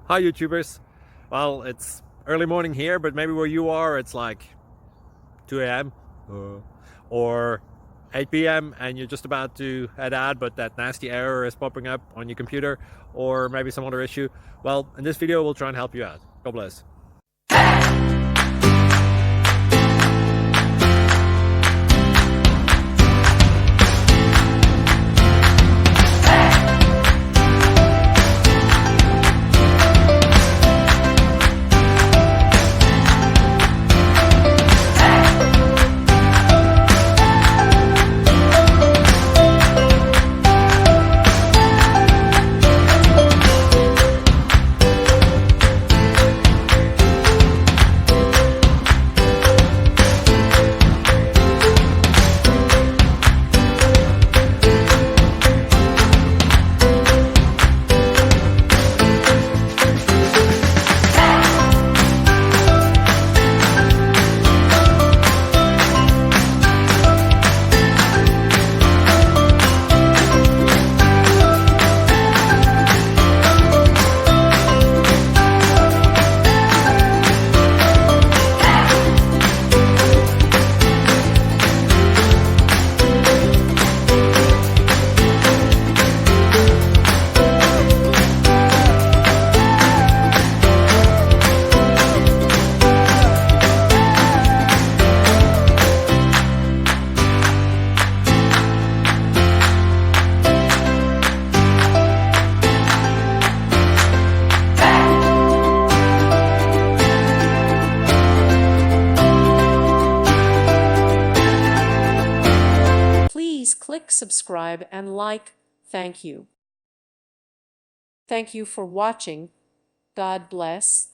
Hi YouTubers. Well, it's early morning here, but maybe where you are it's like 2 a.m. or 8 p.m. and you're just about to head out, but that nasty error is popping up on your computer, or maybe some other issue. Well, in this video we'll try and help you out. God bless. Please click subscribe and like. Thank you. Thank you for watching. God bless.